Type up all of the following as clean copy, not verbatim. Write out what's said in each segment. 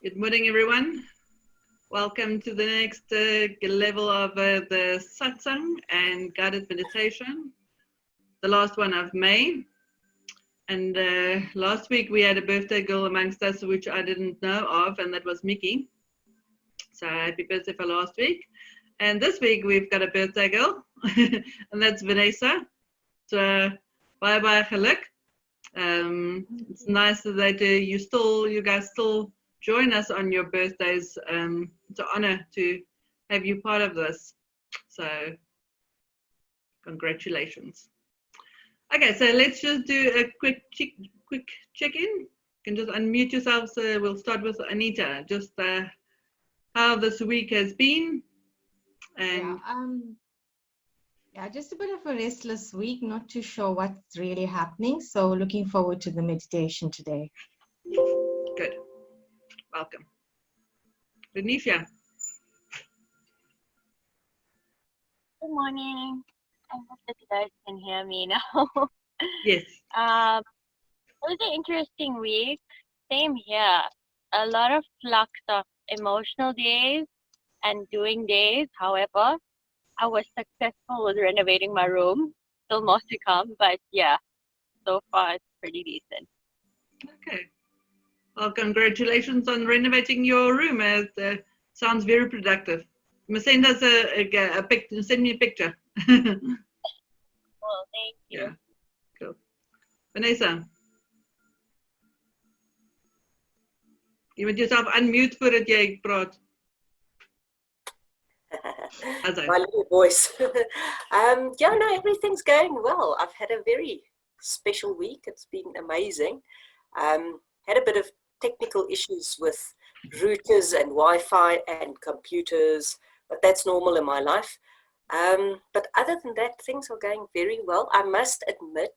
Good morning, everyone. Welcome to the next level of the Satsang and guided meditation, the last one of May. And last week we had a birthday girl amongst us, which I didn't know of, and that was Mickey. So happy birthday for last week. And this week we've got a birthday girl, and that's Vanessa. So bye-bye geluk. It's nice that you guys still join us on your birthdays. It's an honor to have you part of this. So congratulations. Okay, so let's just do a quick check-in. You can just unmute yourselves. We'll start with Anita. Just how this week has been. And yeah, just a bit of a restless week, not too sure what's really happening. So looking forward to the meditation today. Good. Welcome. Renisha. Good morning. I hope that you guys can hear me now. Yes. It was an interesting week. Same here. A lot of flux of emotional days and doing days. However, I was successful with renovating my room. Still more to come, but yeah, so far it's pretty decent. Okay. Well, congratulations on renovating your room. It sounds very productive. You must send us a picture. Send me a picture. Well, thank you. Yeah. Cool. Vanessa. Je moet jezelf unmute voordat jy praat. My little voice. Yeah, no, everything's going well. I've had a very special week. It's been amazing. Had a bit of technical issues with routers and Wi-Fi and computers, but that's normal in my life. But other than that, things are going very well. I must admit,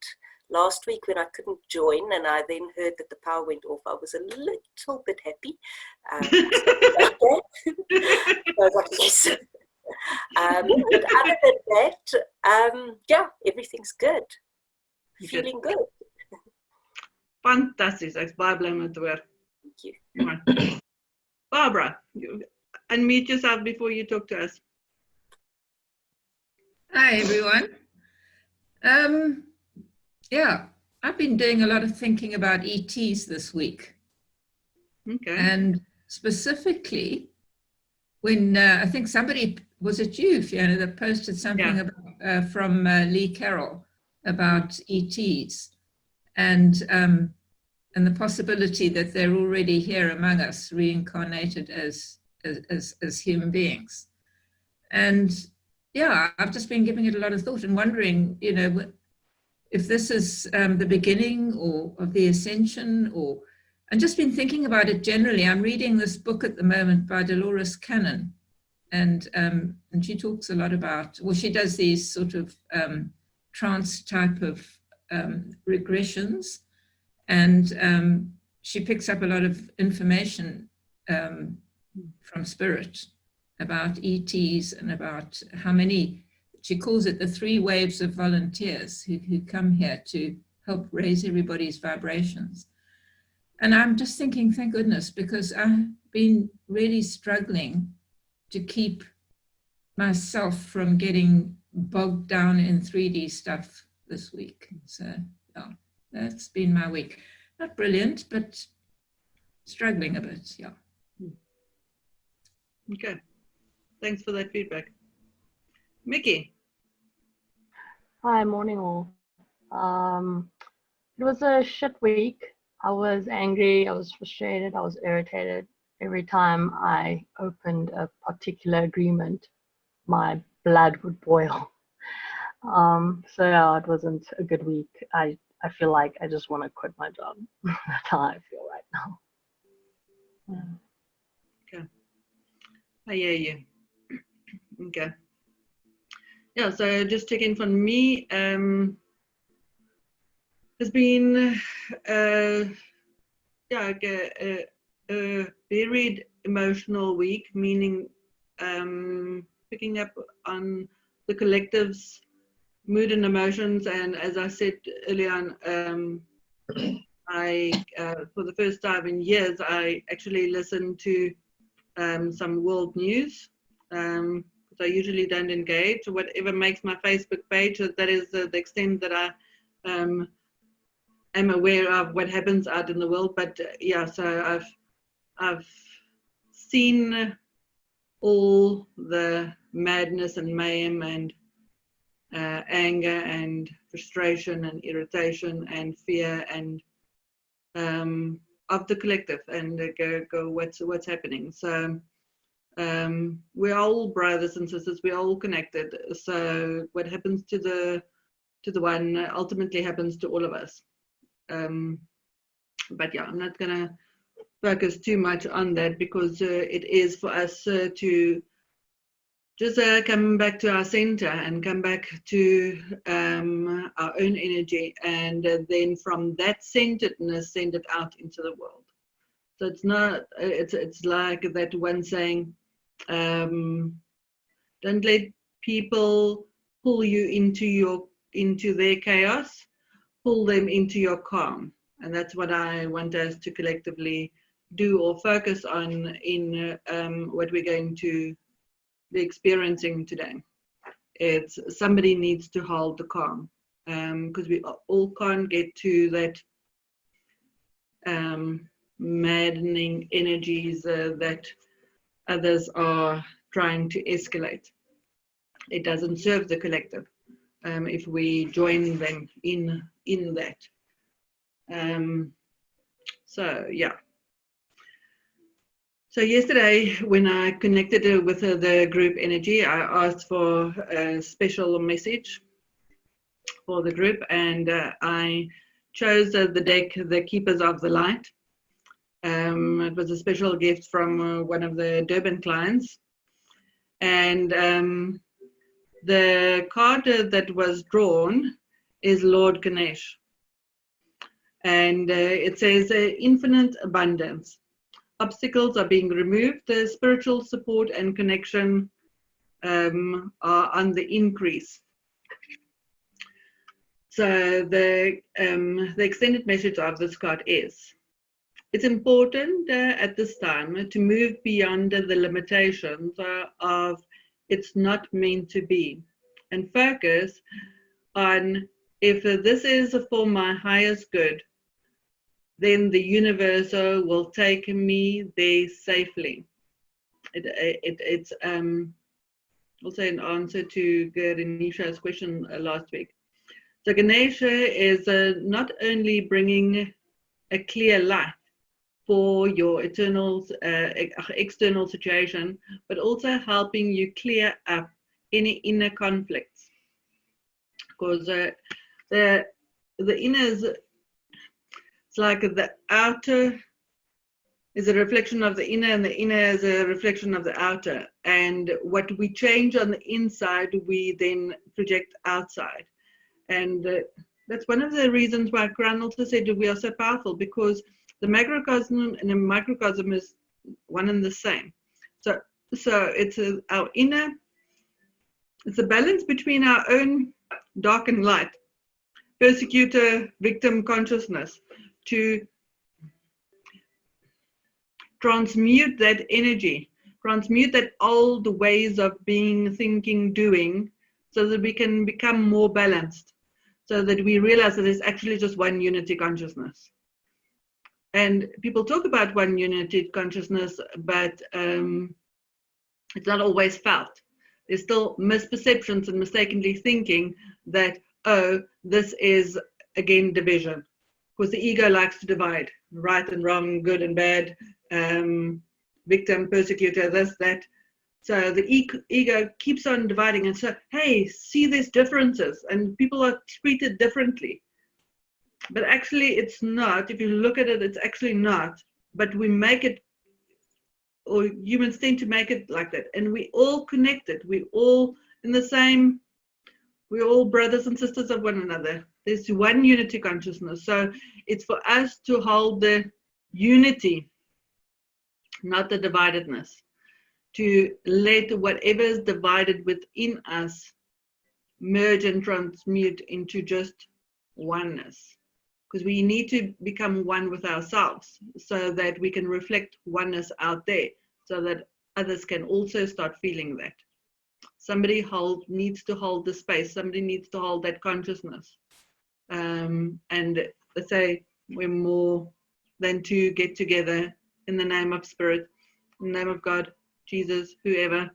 last week when I couldn't join and I then heard that the power went off, I was a little bit happy. I was like, yes. But other than that, yeah, everything's good. Feeling good. Fantasties. Ek's baie bly om dit te hoor. Thank you. Barbara, unmute yourself before you talk to us. Hi, everyone. Yeah, I've been doing a lot of thinking about ETs this week. Okay. And specifically, when I think somebody, was it you, Fiona, that posted something about, from Lee Carroll about ETs and the possibility that they're already here among us, reincarnated as human beings. And yeah, I've just been giving it a lot of thought and wondering, you know, if this is the beginning or of the ascension, or I've just been thinking about it generally. I'm reading this book at the moment by Dolores Cannon, and she talks a lot about, well, she does these sort of trance type of regressions, and she picks up a lot of information from spirit about ETs and about how many, she calls it the 3 waves of volunteers who come here to help raise everybody's vibrations. And I'm just thinking, thank goodness, because I've been really struggling to keep myself from getting bogged down in 3D stuff this week. So yeah, that's been my week. Not brilliant, but struggling a bit, yeah. Okay. Thanks for that feedback. Mickey. Hi, morning all. It was a shit week. I was angry, I was frustrated, I was irritated. Every time I opened a particular agreement, my blood would boil. So yeah, it wasn't a good week. I feel like I just want to quit my job. That's how I feel right now. Yeah. Okay. I hear you. Okay. Yeah, so just checking from me. It's been a varied emotional week, meaning picking up on the collective's mood and emotions, and as I said earlier on, for the first time in years, I actually listened to some world news. Because I usually don't engage. Whatever makes my Facebook page, that is the extent that I am aware of what happens out in the world. But yeah, so I've seen all the madness and mayhem and anger and frustration and irritation and fear and of the collective, and go what's happening. So we're all brothers and sisters, we're all connected. So what happens to the one ultimately happens to all of us. But yeah, I'm not gonna focus too much on that, because it is for us to just come back to our center and come back to our own energy, and then from that centeredness send it out into the world. So it's not, it's like that one saying, don't let people pull you into their chaos, pull them into your calm. And that's what I want us to collectively do or focus on in what we're going to be experiencing today. It's somebody needs to hold the calm, because we all can't get to that maddening energies that others are trying to escalate. It doesn't serve the collective if we join them in that. So yeah. So yesterday, when I connected with the group energy, I asked for a special message for the group, and I chose the deck, the Keepers of the Light. It was a special gift from one of the Durban clients. And the card that was drawn is Lord Ganesh. And it says infinite abundance. Obstacles are being removed. The spiritual support and connection are on the increase. So the extended message of this card is, it's important at this time to move beyond the limitations of it's not meant to be, and focus on, if this is for my highest good, then the universe will take me there safely. It's also an answer to Ganesha's question last week. So Ganesha is not only bringing a clear light for your external situation, but also helping you clear up any inner conflicts. Because the inner is, it's like the outer is a reflection of the inner, and the inner is a reflection of the outer. And what we change on the inside, we then project outside. And that's one of the reasons why Kryon also said that we are so powerful, because the macrocosm and the microcosm is one and the same. So it's our inner, it's a balance between our own dark and light, persecutor, victim consciousness, to transmute that energy, transmute that old ways of being, thinking, doing, so that we can become more balanced, so that we realize that there's actually just one unity consciousness. And people talk about one unity consciousness, but it's not always felt. There's still misperceptions and mistakenly thinking that, oh, this is, again, division. Because the ego likes to divide, right and wrong, good and bad, victim, persecutor, this, that. So the ego keeps on dividing, and so, hey, see, there's differences, and people are treated differently. But actually it's not. If you look at it, it's actually not. But we make it, or humans tend to make it like that. And we all connected. We all in the same, we're all brothers and sisters of one another. There's one unity consciousness. So it's for us to hold the unity, not the dividedness. To let whatever is divided within us merge and transmute into just oneness. because we need to become one with ourselves so that we can reflect oneness out there, so that others can also start feeling that. Somebody needs to hold the space. Somebody needs to hold that consciousness. And let's say we're more than two get together in the name of Spirit, in the name of God, Jesus, whoever.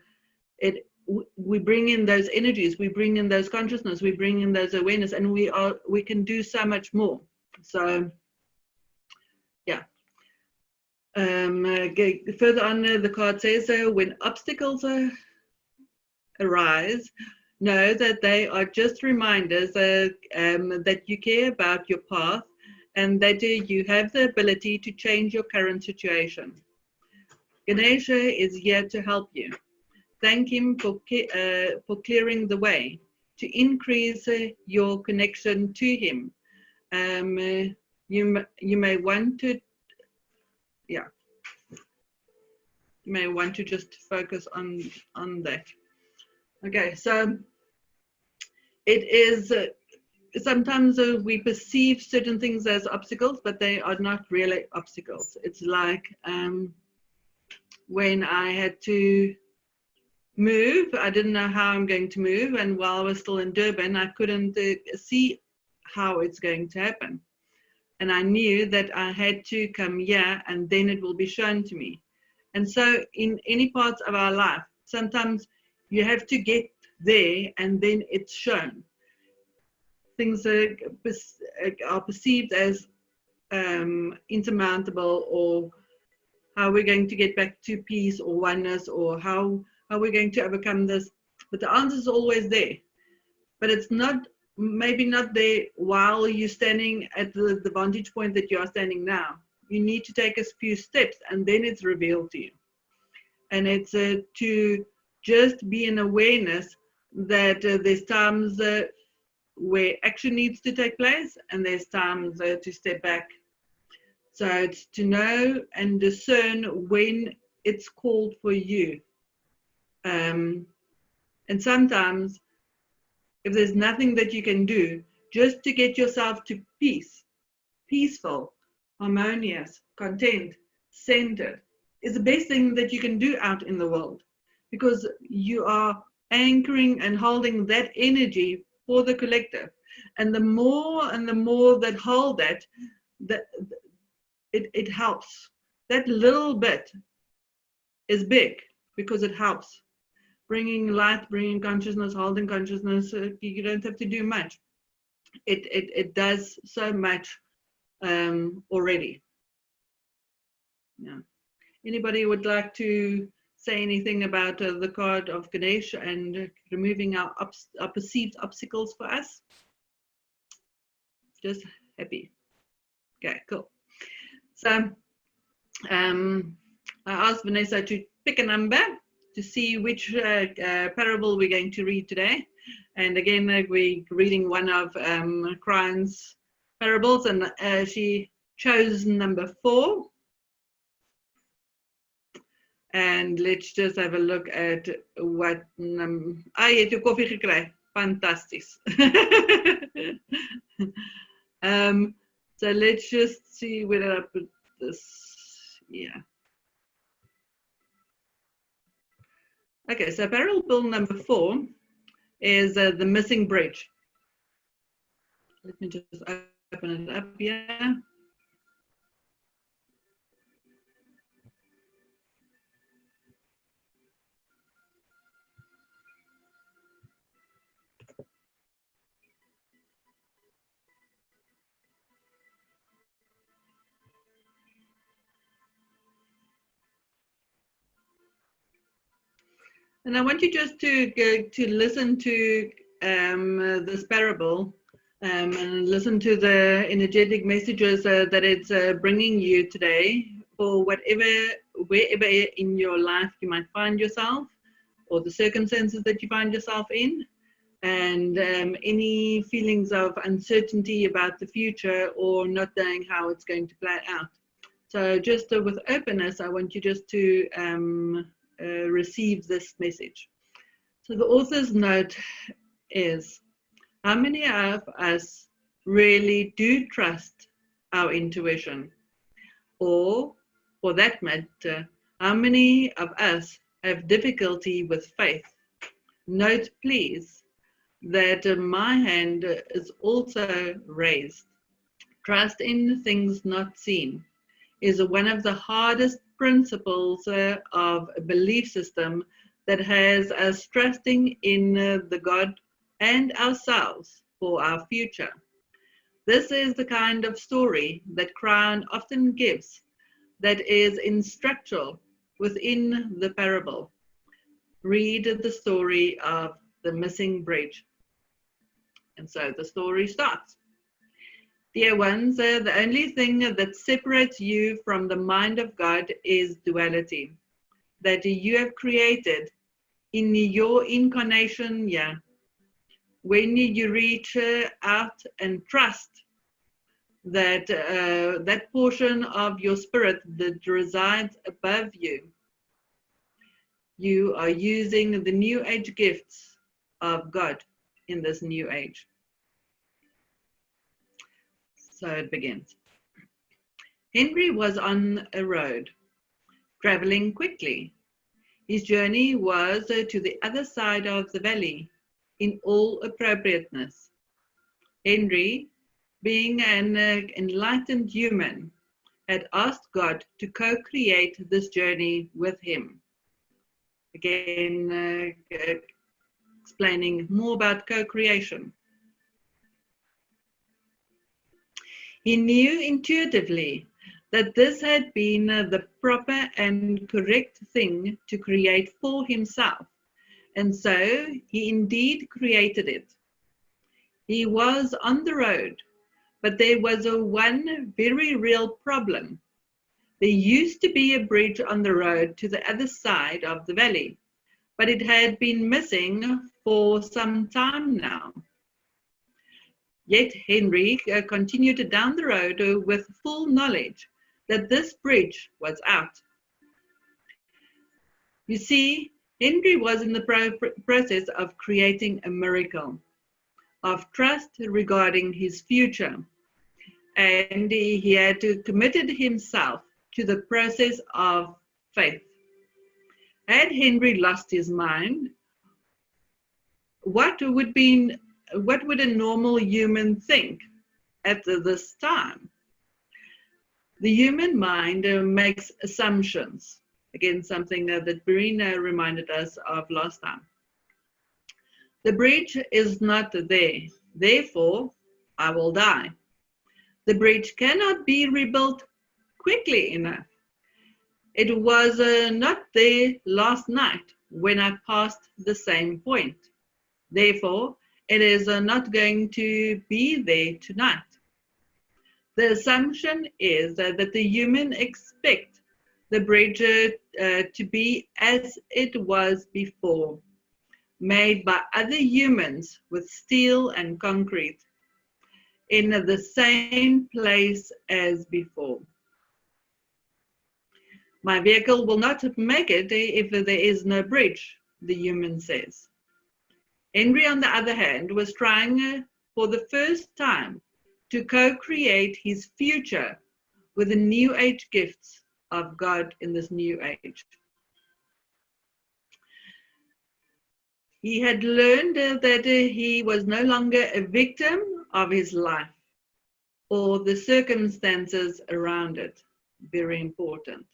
We bring in those energies, we bring in those consciousness, we bring in those awareness, and we can do so much more. So, yeah. Further on, the card says, when obstacles arise, know that they are just reminders that you care about your path and that you have the ability to change your current situation. Ganesh is here to help you. Thank him for clearing the way, to increase your connection to him. You may want to, yeah, you may want to just focus on that. Okay, so it is sometimes we perceive certain things as obstacles, but they are not really obstacles. It's like when I had to move, I didn't know how I'm going to move, and while I was still in Durban, I couldn't see how it's going to happen. And I knew that I had to come here, and then it will be shown to me. And so in any parts of our life, sometimes you have to get there, and then it's shown. Things are perceived as insurmountable, or how we're going to get back to peace or oneness, or how we're going to overcome this. But the answer is always there. But it's not, maybe not there while you're standing at the vantage point that you are standing now. You need to take a few steps, and then it's revealed to you. And it's to just be in awareness that there's times where action needs to take place, and there's times to step back. So it's to know and discern when it's called for you. And sometimes, if there's nothing that you can do, just to get yourself to peace, peaceful, harmonious, content, centered, is the best thing that you can do out in the world, because you are anchoring and holding that energy for the collective. And the more that hold that it helps. That little bit is big because it helps. Bringing light, bringing consciousness, holding consciousness, you don't have to do much. It does so much already. Yeah. Anybody would like to say anything about the card of Ganesh and removing our perceived obstacles for us? Just happy. Okay, cool. So I asked Vanessa to pick a number to see which parable we're going to read today. And again, we're reading one of Kryon's parables, and she chose number 4. And let's just have a look at what jy het jou koffie gekry. Fantasties. So let's just see where I put this. Yeah. Okay, so parable number 4 is the missing bridge. Let me just open it up here. And I want you just to listen to this parable and listen to the energetic messages that it's bringing you today for wherever in your life you might find yourself, or the circumstances that you find yourself in, and any feelings of uncertainty about the future or not knowing how it's going to play out. So just with openness, I want you just to receive this message. So the author's note is, how many of us really do trust our intuition? Or, for that matter, how many of us have difficulty with faith? Note, please, that my hand is also raised. Trust in things not seen is one of the hardest principles of a belief system that has us trusting in the God and ourselves for our future. This is the kind of story that Kryon often gives that is instructional within the parable. Read the story of the missing bridge. And so the story starts. Dear ones, the only thing that separates you from the mind of God is duality, that you have created in your incarnation here. When you reach out and trust that that portion of your spirit that resides above you, you are using the new age gifts of God in this new age. So it begins. Henry was on a road, traveling quickly. His journey was to the other side of the valley in all appropriateness. Henry, being an enlightened human, had asked God to co-create this journey with him. Again, explaining more about co-creation. He knew intuitively that this had been the proper and correct thing to create for himself, and so he indeed created it. He was on the road, but there was one very real problem. There used to be a bridge on the road to the other side of the valley, but it had been missing for some time now. Yet Henry continued down the road with full knowledge that this bridge was out. You see, Henry was in the process of creating a miracle of trust regarding his future, and he had committed himself to the process of faith. Had Henry lost his mind, what would a normal human think at this time? The human mind makes assumptions. Again, something that Brina reminded us of last time. The bridge is not there, therefore I will die. The bridge cannot be rebuilt quickly enough. It was not there last night when I passed the same point. Therefore, it is not going to be there tonight. The assumption is that the human expect the bridge to be as it was before, made by other humans with steel and concrete, in the same place as before. My vehicle will not make it if there is no bridge, the human says. Henry, on the other hand, was trying for the first time to co-create his future with the new age gifts of God in this new age. He had learned that he was no longer a victim of his life or the circumstances around it. Very important.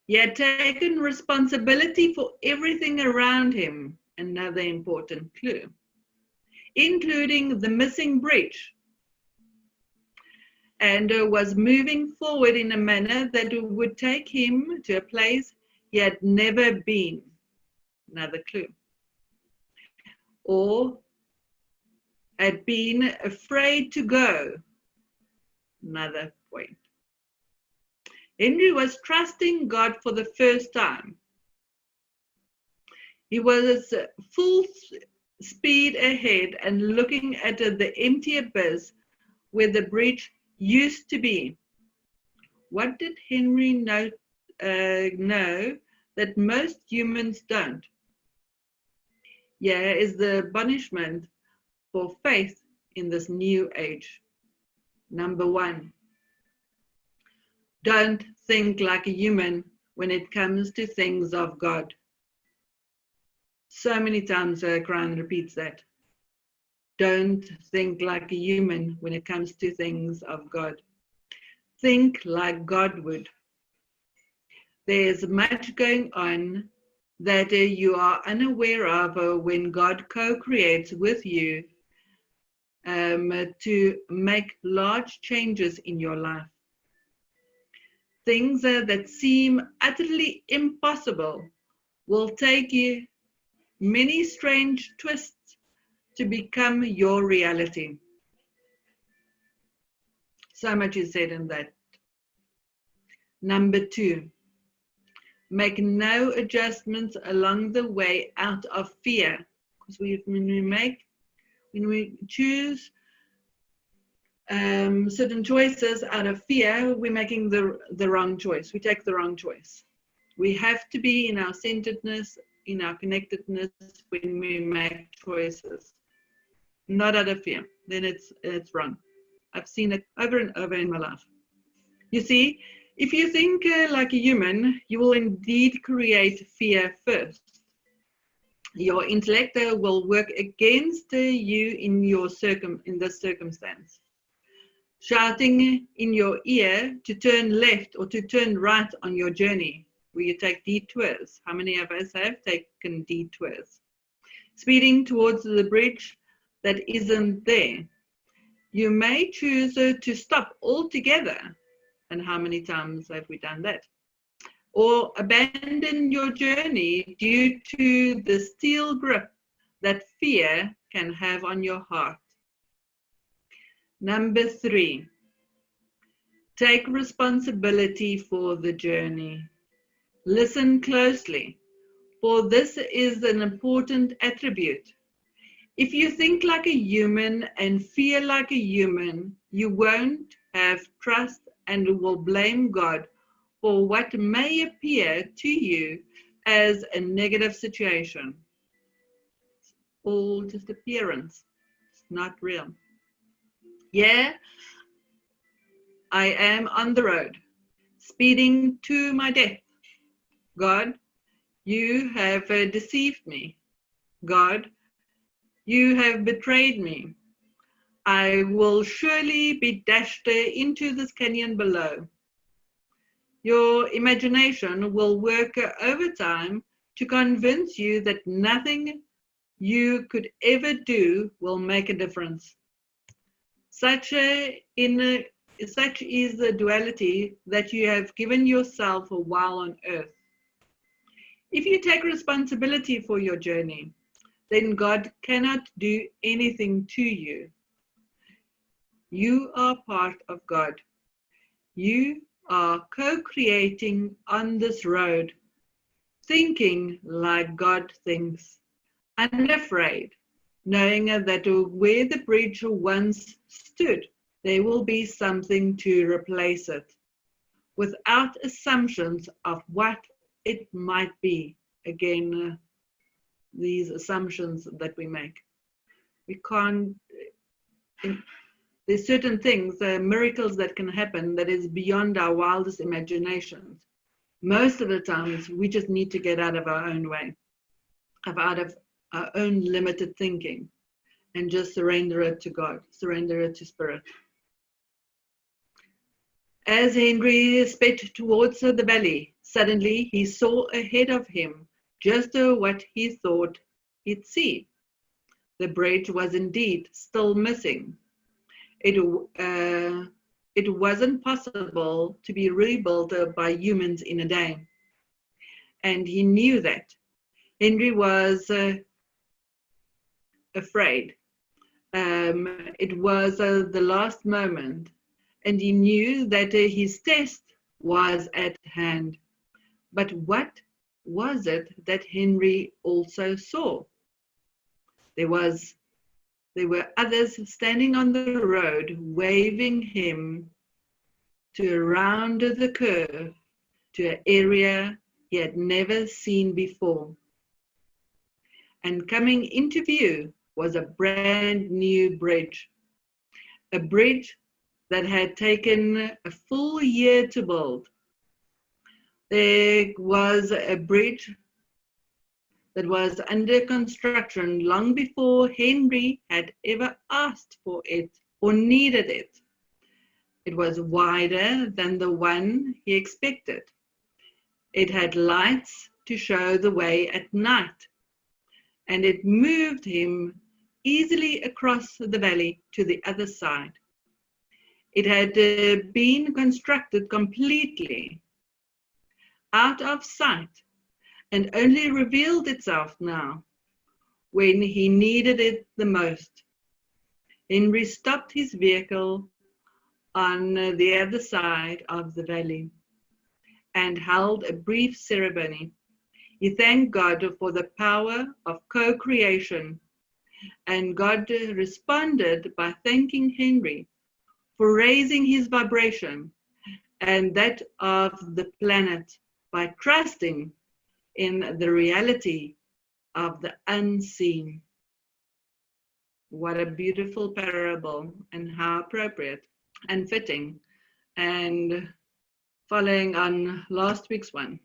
He had taken responsibility for everything around him, another important clue, including the missing bridge, and was moving forward in a manner that would take him to a place he had never been, another clue, or had been afraid to go, another point. Henry was trusting God for the first time. He was full speed ahead and looking at the empty abyss where the bridge used to be. What did Henry know that most humans don't? Here is the admonishment for faith in this new age. Number 1, don't think like a human when it comes to things of God. So many times Kryon repeats that. Don't think like a human when it comes to things of God. Think like God would. There's much going on that you are unaware of when God co-creates with you to make large changes in your life. Things that seem utterly impossible will take you many strange twists to become your reality. So much is said in that. Number 2, make no adjustments along the way out of fear. Because when we choose certain choices out of fear, we're making the wrong choice. We take the wrong choice. We have to be in our centeredness, in our connectedness when we make choices. Not out of fear. Then it's wrong. I've seen it over and over in my life. You see, if you think like a human, you will indeed create fear first. Your intellect will work against you in this circumstance. Shouting in your ear to turn left or to turn right on your journey, where you take detours. How many of us have taken detours? Speeding towards the bridge that isn't there. You may choose to stop altogether. And how many times have we done that? Or abandon your journey due to the steel grip that fear can have on your heart. Number 3, take responsibility for the journey. Listen closely, for this is an important attribute. If you think like a human and feel like a human, you won't have trust and will blame God for what may appear to you as a negative situation. It's all just appearance. It's not real. Yeah, I am on the road, speeding to my death. God, you have deceived me. God, you have betrayed me. I will surely be dashed into this canyon below. Your imagination will work overtime to convince you that nothing you could ever do will make a difference. Such is the duality that you have given yourself while on earth. If you take responsibility for your journey, then God cannot do anything to you. You are part of God. You are co-creating on this road, thinking like God thinks, unafraid, knowing that where the bridge once stood, there will be something to replace it, without assumptions of what it might be. Again, these assumptions that we make. We can't, there's certain things, miracles that can happen that is beyond our wildest imaginations. Most of the times, we just need to get out of our own way, out of our own limited thinking, and just surrender it to God, surrender it to Spirit. As Henry sped towards the valley, suddenly he saw ahead of him just what he thought he'd see. The bridge was indeed still missing. It wasn't possible to be rebuilt by humans in a day. And he knew that. Henry was afraid. It was the last moment, and he knew that his test was at hand. But what was it that Henry also saw? There were others standing on the road, waving him to around the curve to an area he had never seen before. And coming into view was a brand new bridge, a bridge that had taken a full year to build. There was a bridge that was under construction long before Henry had ever asked for it or needed it. It was wider than the one he expected. It had lights to show the way at night, and it moved him easily across the valley to the other side. It had been constructed completely out of sight and only revealed itself now when he needed it the most. Henry stopped his vehicle on the other side of the valley and held a brief ceremony. He thanked God for the power of co-creation, and God responded by thanking Henry for raising his vibration and that of the planet by trusting in the reality of the unseen. What a beautiful parable, and how appropriate and fitting, and following on last week's one.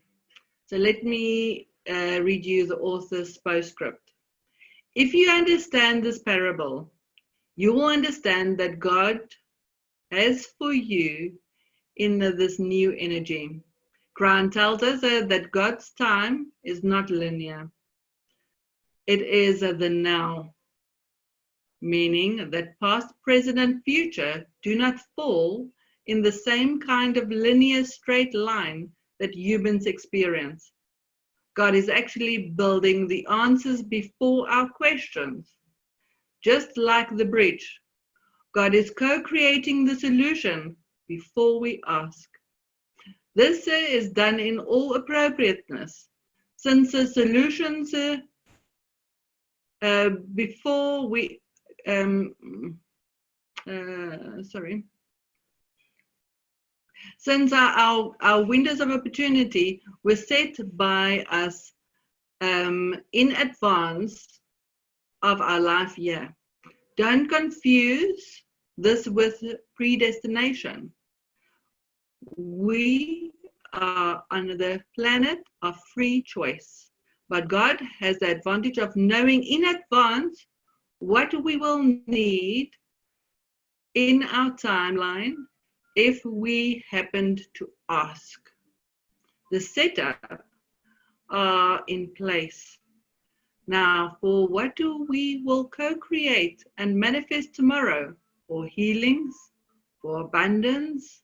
So let me read you the author's postscript. If you understand this parable, you will understand that God has for you in this new energy. Kryon tells us that God's time is not linear. It is the now, meaning that past, present, and future do not fall in the same kind of linear straight line that humans experience. God is actually building the answers before our questions. Just like the bridge, God is co-creating the solution before we ask. This is done in all appropriateness, since the solutions before we since our windows of opportunity were set by us in advance of our life year. Don't confuse this with predestination. We are on the planet of free choice, but God has the advantage of knowing in advance what we will need in our timeline if we happened to ask. The setup are in place. Now, for what we will co-create and manifest tomorrow, for healings, for abundance,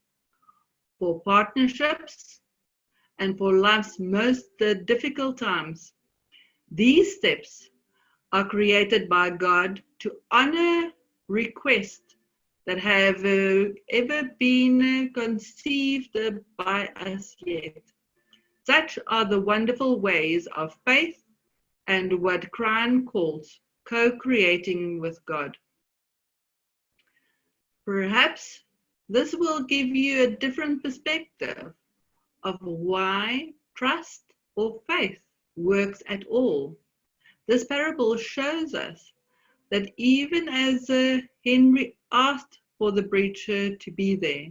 for partnerships, and for life's most difficult times. These steps are created by God to honor requests that have ever been conceived by us yet. Such are the wonderful ways of faith and what Kryon calls co-creating with God. Perhaps this will give you a different perspective of why trust or faith works at all. This parable shows us that even as Henry asked for the bridge to be there,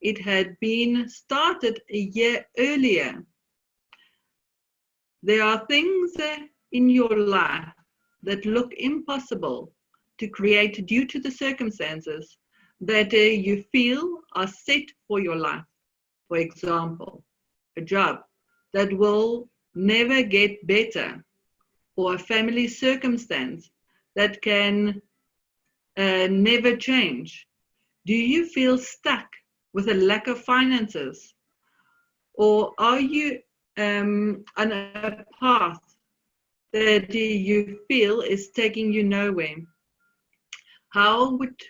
it had been started a year earlier. There are things in your life that look impossible to create due to the circumstances that you feel are set for your life. For example, a job that will never get better, or a family circumstance that can never change. Do you feel stuck with a lack of finances? Or are you on a path that you feel is taking you nowhere? How would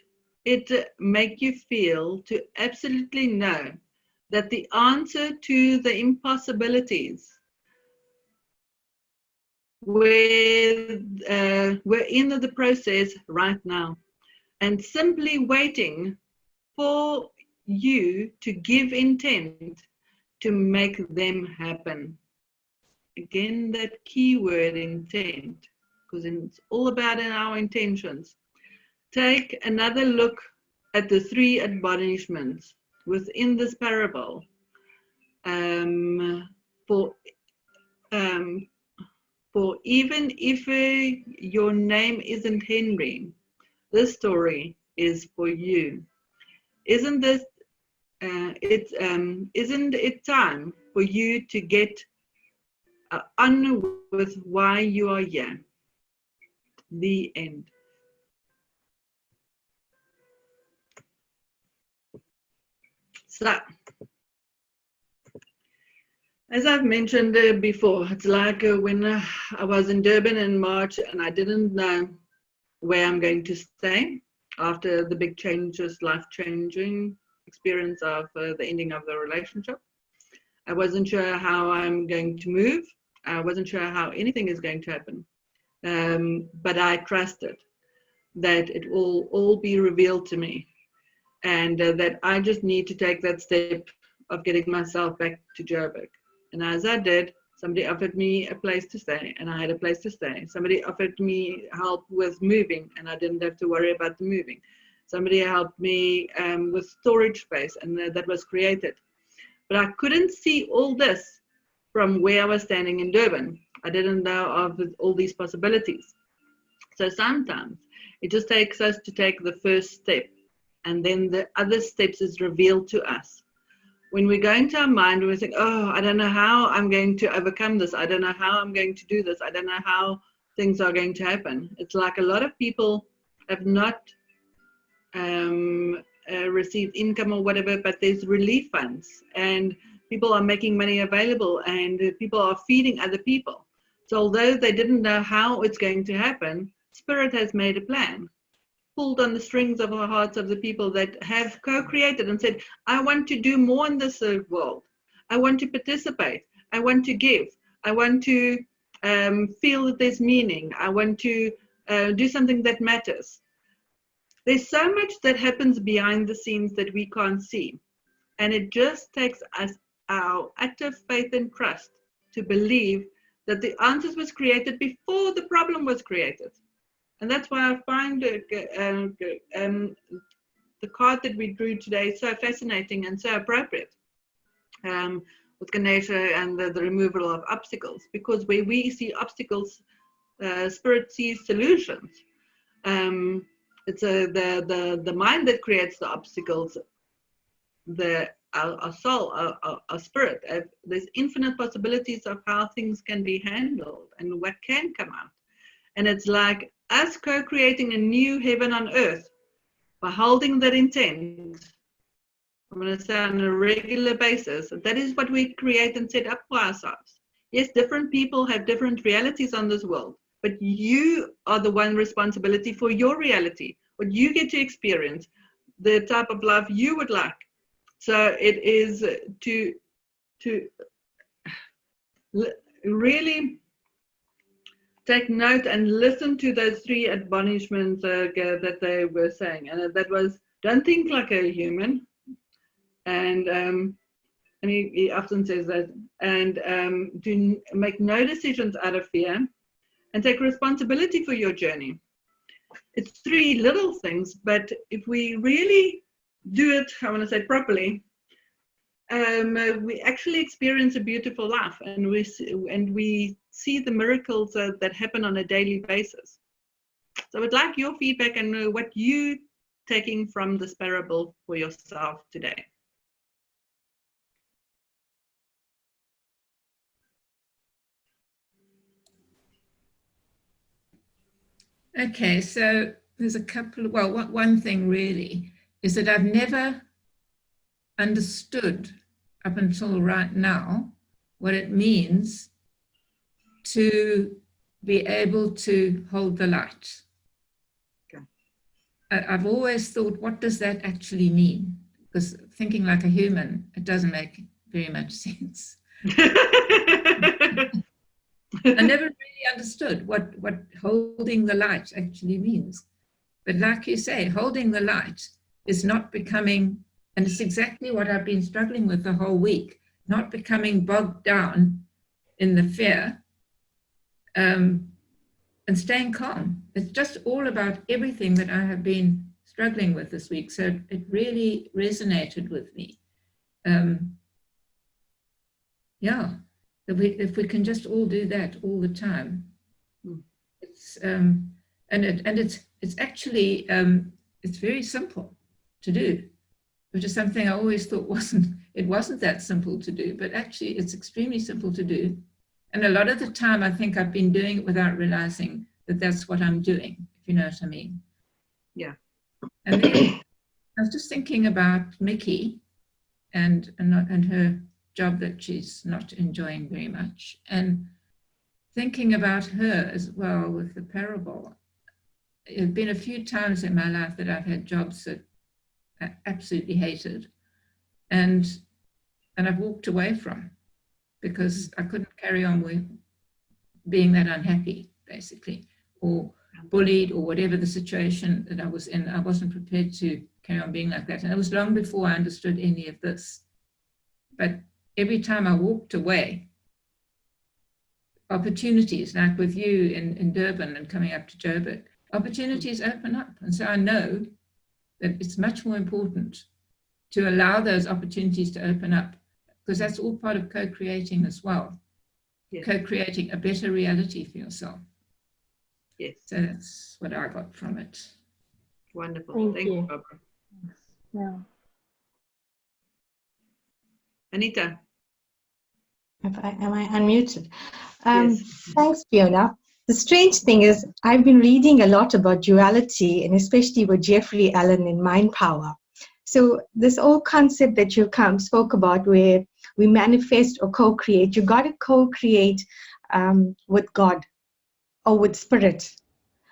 it make you feel to absolutely know that the answer to the impossibilities we're in the process right now, and simply waiting for you to give intent to make them happen? Again, that key word, intent, because it's all about our intentions. Take another look at the 3 admonishments within this parable, for even if your name isn't Henry, this story is for you. Isn't it time for you to get on with why you are here? The end. So, as I've mentioned before, it's like when I was in Durban in March and I didn't know where I'm going to stay after the big changes, life-changing experience of the ending of the relationship. I wasn't sure how I'm going to move. I wasn't sure how anything is going to happen. But I trusted that it will all be revealed to me, and that I just need to take that step of getting myself back to Joburg. And as I did, somebody offered me a place to stay, and I had a place to stay. Somebody offered me help with moving, and I didn't have to worry about the moving. Somebody helped me with storage space, and that was created. But I couldn't see all this from where I was standing in Durban. I didn't know of all these possibilities. So sometimes it just takes us to take the first step, and then the other steps is revealed to us. When we go into our mind, we think, oh, I don't know how I'm going to overcome this. I don't know how I'm going to do this. I don't know how things are going to happen. It's like a lot of people have not received income or whatever, but there's relief funds, and people are making money available, and people are feeding other people. So although they didn't know how it's going to happen, Spirit has made a plan, pulled on the strings of the hearts of the people that have co-created and said, I want to do more in this world. I want to participate. I want to give. I want to feel that there's meaning. I want to do something that matters. There's so much that happens behind the scenes that we can't see. And it just takes us our utter faith and trust to believe that the answers was created before the problem was created. And that's why I find the card that we drew today so fascinating and so appropriate with Ganesh and the removal of obstacles, because where we see obstacles, Spirit sees solutions. It's the mind that creates the obstacles, our soul, our spirit. There's infinite possibilities of how things can be handled and what can come out. And it's like us co-creating a new heaven on earth by holding that intent, I'm going to say on a regular basis. That is what we create and set up for ourselves. Yes, different people have different realities on this world, but you are the one responsibility for your reality, what you get to experience, the type of life you would like. So it is to really take note and listen to those 3 admonishments that they were saying. And that was, don't think like a human. And he often says that. And do make no decisions out of fear, and take responsibility for your journey. It's 3 little things, but if we really do it, I want to say properly, we actually experience a beautiful life, and we see the miracles that happen on a daily basis. So I would like your feedback and what you taking from this parable for yourself today. Okay, so there's a couple of, well, one thing really is that I've never understood up until right now what it means to be able to hold the light. Okay. I've always thought, what does that actually mean? Because thinking like a human, it doesn't make very much sense. I never really understood what holding the light actually means. But like you say, holding the light is not becoming, and it's exactly what I've been struggling with the whole week, not becoming bogged down in the fear, and staying calm. It's just all about everything that I have been struggling with this week. So it really resonated with me. Yeah, if we can just all do that all the time, it's it's actually it's very simple to do, which is something I always thought wasn't that simple to do, but actually it's extremely simple to do. And a lot of the time I think I've been doing it without realizing that that's what I'm doing, if you know what I mean. Yeah. And then I was just thinking about Mickey and her job that she's not enjoying very much, and thinking about her as well with the parable. There have been a few times in my life that I've had jobs that I absolutely hated, and I've walked away from because I couldn't carry on with being that unhappy, basically, or bullied, or whatever the situation that I was in. I wasn't prepared to carry on being like that. And it was long before I understood any of this. But every time I walked away, opportunities, like with you in Durban and coming up to Joburg, opportunities open up. And so I know that it's much more important to allow those opportunities to open up, because that's all part of co-creating as well. Yes. Co-creating a better reality for yourself. Yes. So that's what I got from it. Wonderful. Thank you, Barbara. Yeah. Anita. Am I unmuted? Yes. Thanks, Fiona. The strange thing is, I've been reading a lot about duality, and especially with Jeffrey Allen in Mind Power. So this old concept that you spoke about, where we manifest or co-create, you got to co-create with God or with spirit,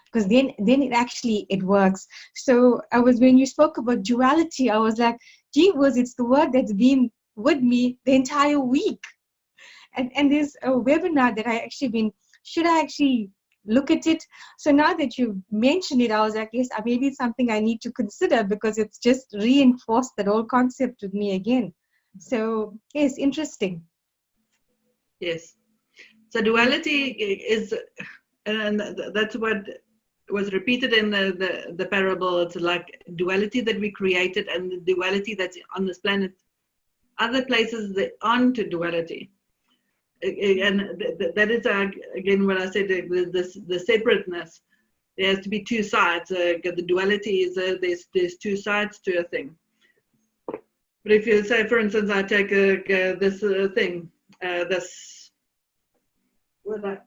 because then it works. So when you spoke about duality, I was like, gee whiz, it's the word that's been with me the entire week. And there's a webinar that should I actually look at it? So now that you've mentioned it, I was like, yes, maybe it's something I need to consider, because it's just reinforced that whole concept with me again. So yes, interesting. Yes. So duality is, and that's what was repeated in the parable. It's like duality that we created, and the duality that's on this planet. Other places that aren't duality. And that is again what I said, the separateness. There has to be two sides. The duality is there's two sides to a thing. But if you say, for instance, I take this thing, this what I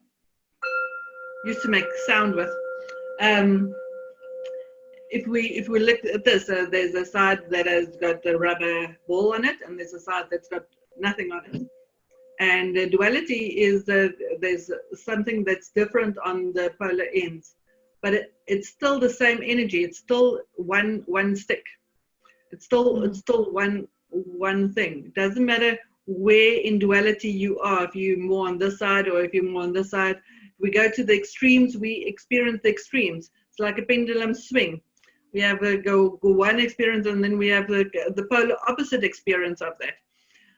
used to make sound with. If we look at this, there's a side that has got a rubber ball on it, and there's a side that's got nothing on it. And the duality is there's something that's different on the polar ends, but it's still the same energy. It's still one stick. It's still one thing. It doesn't matter where in duality you are. If you're more on this side or if you're more on this side. If we go to the extremes, we experience the extremes. It's like a pendulum swing. We have go one experience, and then we have the polar opposite experience of that.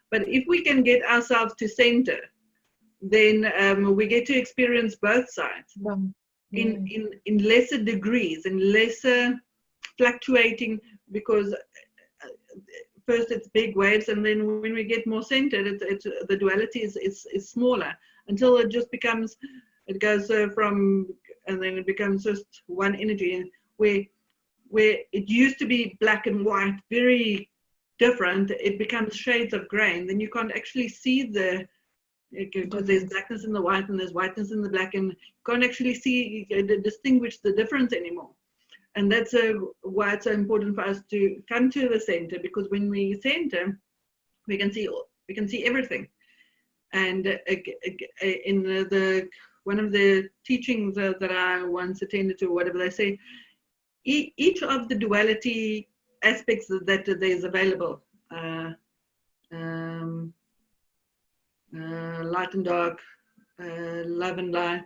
But if we can get ourselves to center, then we get to experience both sides in lesser degrees, in lesser fluctuating, because first it's big waves, and then when we get more centered, the duality is smaller, until it just becomes, it goes from, and then it becomes just one energy, where it used to be black and white, very different, it becomes shades of gray, and then you can't actually see because there's blackness in the white and there's whiteness in the black, and you can't actually see, distinguish the difference anymore. And that's why it's so important for us to come to the center, because when we center, we can see everything. And in one of the teachings that I once attended to, whatever they say, each of the duality aspects that there's available, light and dark, love and light,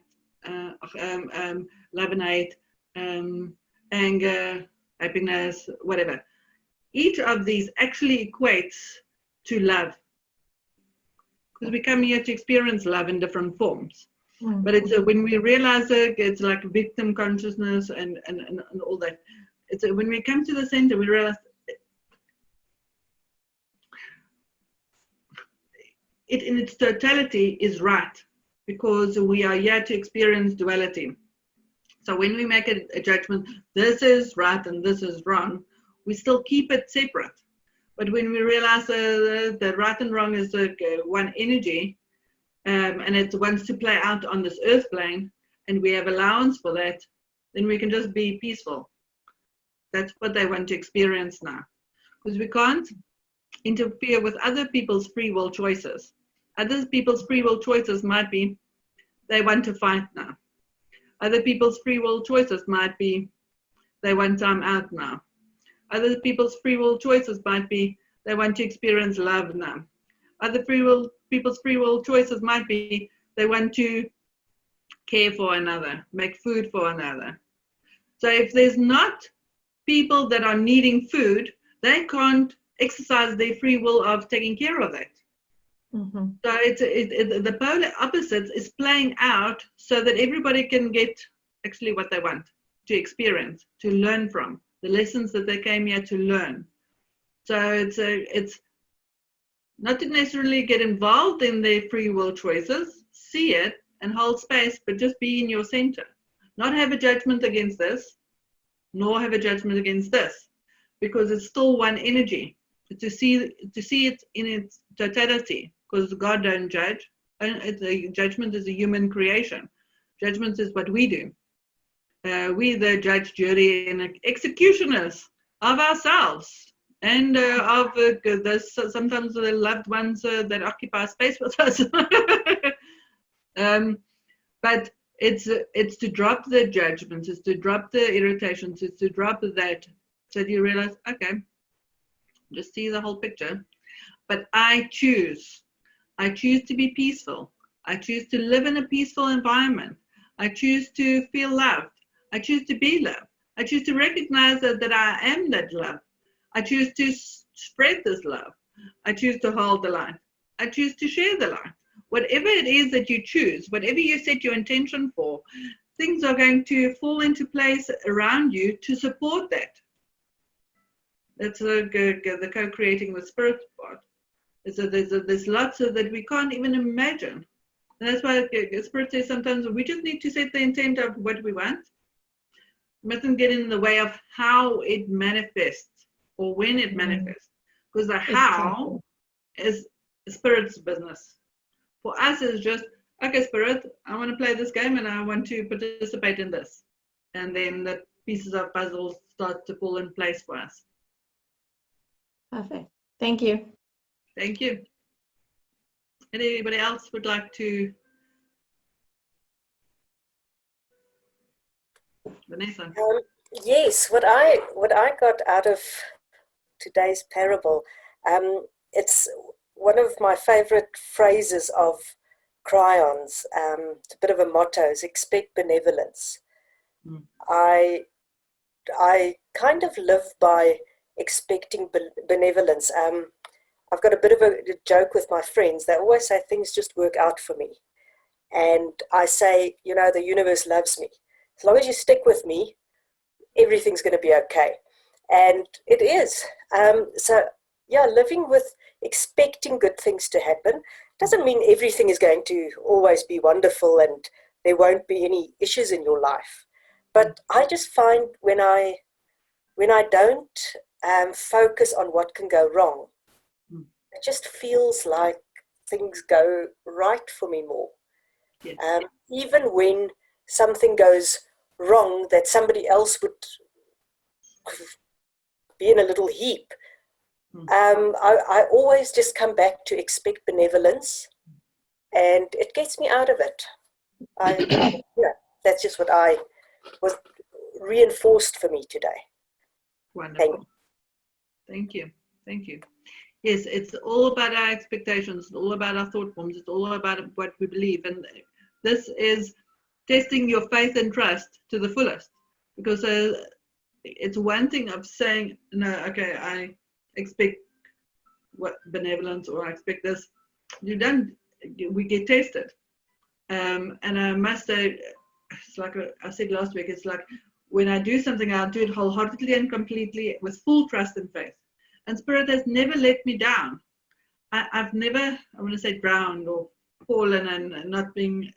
love and hate, anger, happiness, whatever. Each of these actually equates to love, because we come here to experience love in different forms. But it's when we realize it's like victim consciousness and all that. it's when we come to the center, we realize it in its totality is right, because we are here to experience duality. So when we make a judgment, this is right and this is wrong, we still keep it separate. But when we realize that right and wrong is one energy, and it wants to play out on this earth plane, and we have allowance for that, then we can just be peaceful. That's what they want to experience now. Because we can't interfere with other people's free will choices. Other people's free will choices might be they want to fight now. Other people's free will choices might be they want time out now. Other people's free will choices might be they want to experience love now. Other people's free will choices might be they want to care for another, make food for another. So if there's not people that are needing food, they can't exercise their free will of taking care of that. Mm-hmm. So the polar opposites is playing out so that everybody can get actually what they want to experience, to learn from, the lessons that they came here to learn. So it's not to necessarily get involved in their free will choices, see it and hold space, but just be in your center. Not have a judgment against this, nor have a judgment against this, because it's still one energy. To see it in its totality, because God don't judge. Judgment is a human creation. Judgment is what we do. We the judge, jury, and executioners of ourselves, and of sometimes the loved ones that occupy space with us. But it's to drop the judgments, it's to drop the irritations, it's to drop that, so that you realize, okay, just see the whole picture. But I choose to be peaceful. I choose to live in a peaceful environment. I choose to feel loved. I choose to be loved. I choose to recognize that I am that love. I choose to spread this love. I choose to hold the light. I choose to share the light. Whatever it is that you choose, whatever you set your intention for, things are going to fall into place around you to support that. That's the co-creating with spirit part. So there's lots of that we can't even imagine. And that's why Spirit says sometimes we just need to set the intent of what we want. We mustn't get in the way of how it manifests or when it manifests. Because the how is Spirit's business. For us, it's just, okay, Spirit, I want to play this game and I want to participate in this. And then the pieces of puzzles start to fall in place for us. Perfect. Thank you. Thank you. Anybody else would like to? Vanessa. Yes, what I got out of today's parable, it's one of my favorite phrases of Kryon's. It's a bit of a motto: is expect benevolence. Mm. I kind of live by expecting benevolence. I've got a bit of a joke with my friends. They always say things just work out for me. And I say, you know, the universe loves me. As long as you stick with me, everything's going to be okay. And it is. So, yeah, living with expecting good things to happen doesn't mean everything is going to always be wonderful and there won't be any issues in your life. But I just find when I don't focus on what can go wrong, it just feels like things go right for me more. Yes. Even when something goes wrong that somebody else would be in a little heap, I always just come back to expect benevolence, and it gets me out of it. That's just what was reinforced for me today. Wonderful. Thank you. Thank you. Yes, it's all about our expectations. It's all about our thought forms. It's all about what we believe. And this is testing your faith and trust to the fullest. Because it's one thing of saying, no, okay, I expect benevolence, or I expect this. You don't. We get tested. And I must say, it's like I said last week, it's like when I do something, I'll do it wholeheartedly and completely with full trust and faith. And Spirit has never let me down. I've never, I want to say, drowned or fallen and not being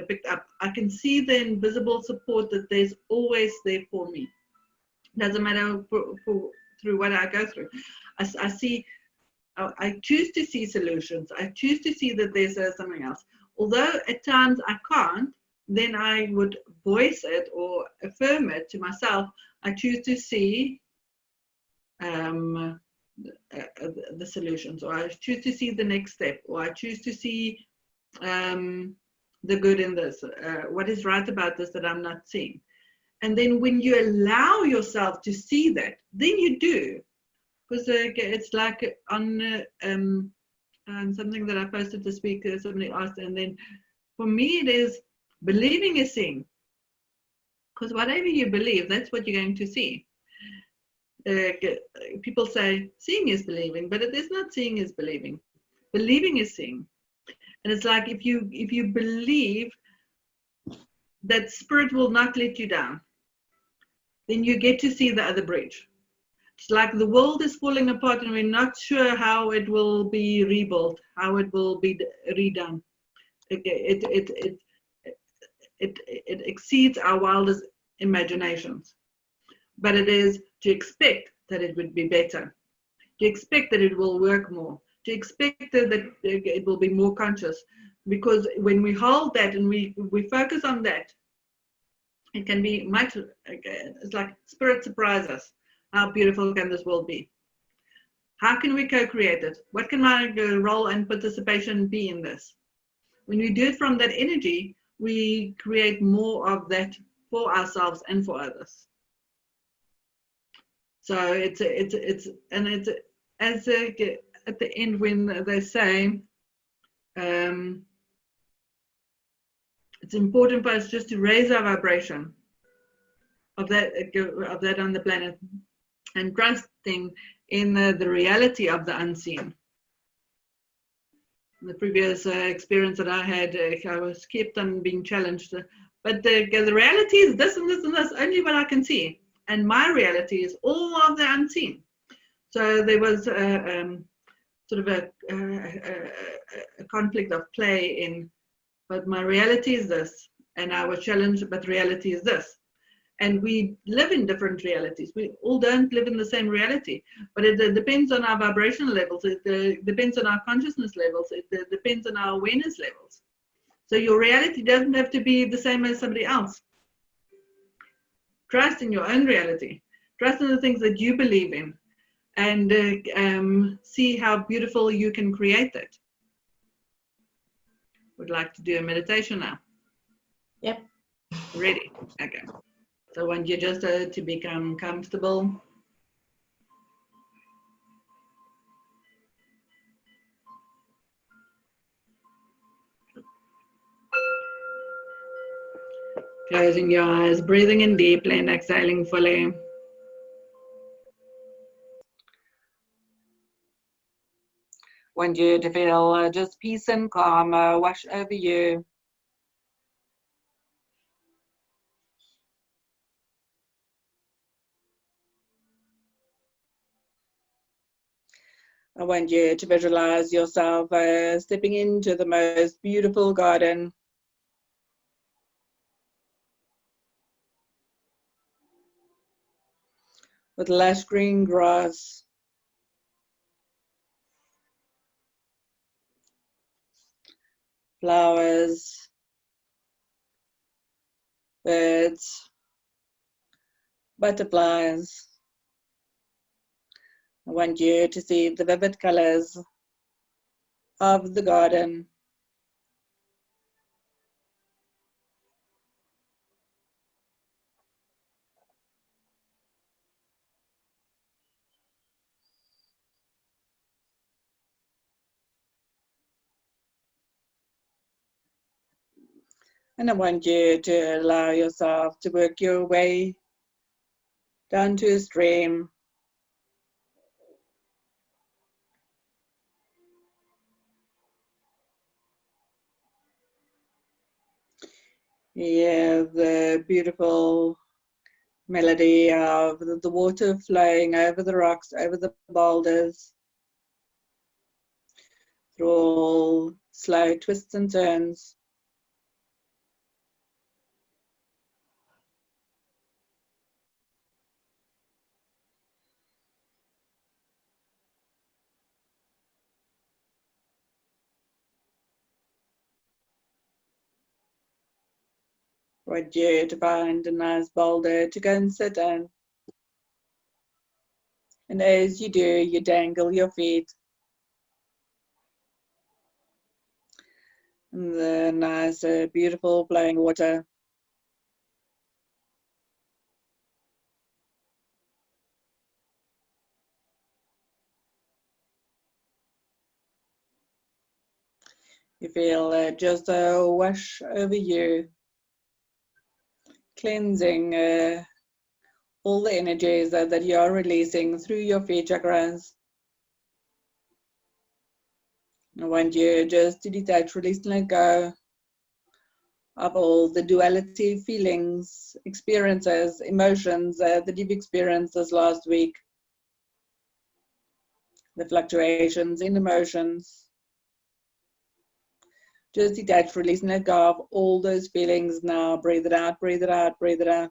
picked up. I can see the invisible support that there's always there for me. Doesn't matter through what I go through. I see, I choose to see solutions. I choose to see that there's something else. Although at times I can't, then I would voice it or affirm it to myself. I choose to see the solutions, or I choose to see the next step, or I choose to see the good in this, what is right about this that I'm not seeing. And then when you allow yourself to see that, then you do. Because it's like on something that I posted this week, somebody asked, and then for me it is believing is seeing. Because whatever you believe, that's what you're going to see. People say seeing is believing, but it is not seeing is believing. Believing is seeing. And it's like if you believe that Spirit will not let you down, then you get to see the other bridge. It's like the world is falling apart and we're not sure how it will be rebuilt, how it will be redone. It exceeds our wildest imaginations. But it is to expect that it would be better, to expect that it will work more, to expect that it will be more conscious. Because when we hold that and we focus on that, it can be much, it's like Spirit surprise us. How beautiful can this world be? How can we co-create it? What can my role and participation be in this? When we do it from that energy, we create more of that for ourselves and for others. So it's as at the end when they say it's important for us just to raise our vibration of that on the planet, and trusting in the reality of the unseen. The previous experience that I had, I was kept on being challenged, but the reality is this and this and this, only what I can see. And my reality is all of the unseen. So there was sort of a conflict of play in, but my reality is this. And I was challenged, but reality is this. And we live in different realities. We all don't live in the same reality, but it depends on our vibrational levels. It depends on our consciousness levels. It depends on our awareness levels. So your reality doesn't have to be the same as somebody else. Trust in your own reality. Trust in the things that you believe in, and see how beautiful you can create it. Would like to do a meditation now? Yep. Ready? Okay. So I want you just to become comfortable. Closing your eyes, breathing in deeply and exhaling fully. Want you to feel just peace and calm wash over you. I want you to visualize yourself stepping into the most beautiful garden. With lush green grass. Flowers. Birds. Butterflies. I want you to see the vivid colors of the garden. And I want you to allow yourself to work your way down to a stream. Yeah, the beautiful melody of the water flowing over the rocks, over the boulders, through all slow twists and turns. Want you to find a nice boulder to go and sit on. And as you do, you dangle your feet in the nice, beautiful flowing water. You feel just a wash over you, cleansing all the energies that you are releasing through your feet chakras. I want you just to detach, release, and let go of all the duality feelings, experiences, emotions that you've experienced this last week. The fluctuations in emotions. Just detach, release, and let go of all those feelings now. Breathe it out, breathe it out, breathe it out.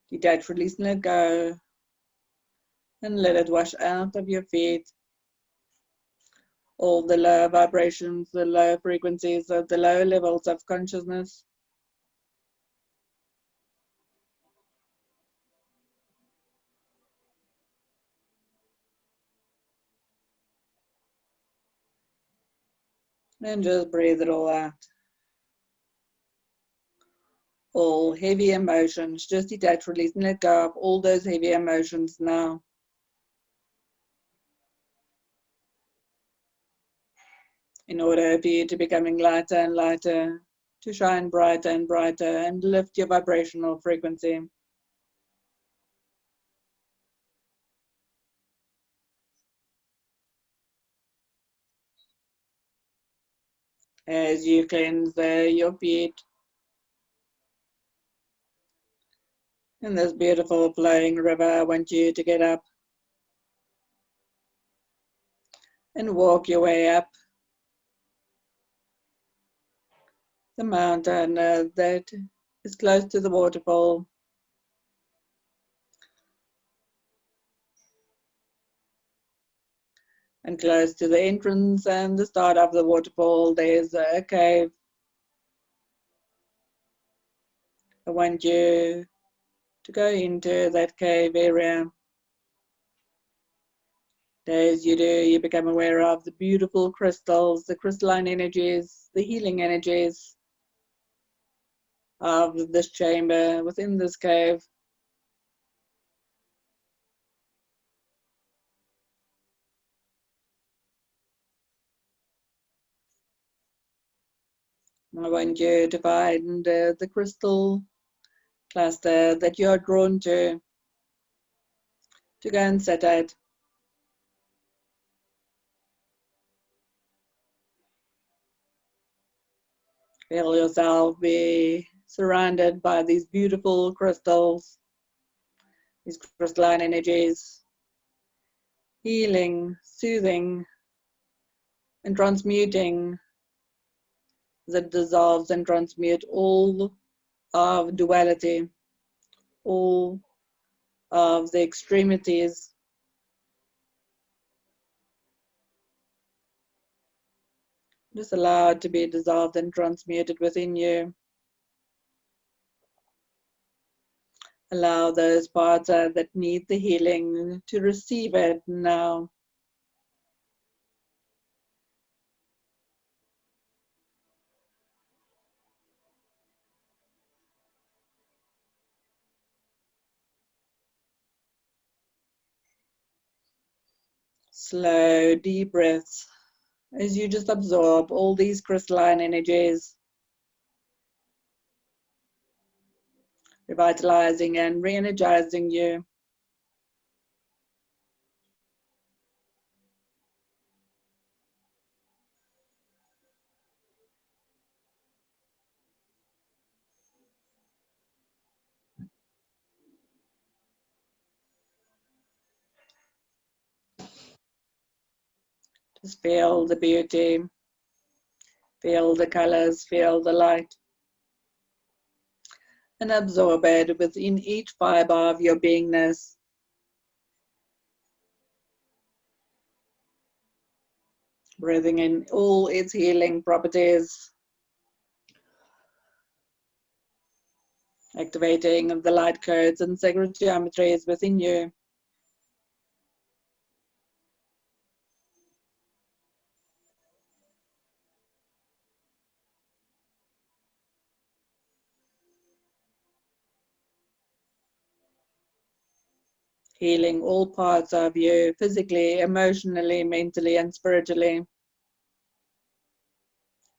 Detach, release, and let go. And let it wash out of your feet. All the low vibrations, the low frequencies, of the low levels of consciousness. And just breathe it all out. All heavy emotions, just detach, release, and let go of all those heavy emotions now. In order for you to becoming lighter and lighter, to shine brighter and brighter, and lift your vibrational frequency. As you cleanse your feet in this beautiful flowing river, I want you to get up and walk your way up the mountain that is close to the waterfall. And close to the entrance and the start of the waterfall, there's a cave. I want you to go into that cave area. As you do, you become aware of the beautiful crystals, the crystalline energies, the healing energies of this chamber within this cave. I want you to find the crystal cluster that you're drawn to go and sit at. Feel yourself be surrounded by these beautiful crystals, these crystalline energies, healing, soothing, and transmuting, that dissolves and transmute all of duality, all of the extremities. Just allow it to be dissolved and transmuted within you. Allow those parts that need the healing to receive it now. Slow, deep breaths as you just absorb all these crystalline energies, revitalizing and re-energizing you. Just feel the beauty, feel the colors, feel the light, and absorb it within each fiber of your beingness. Breathing in all its healing properties, activating the light codes and sacred geometries within you. Healing all parts of you, physically, emotionally, mentally, and spiritually.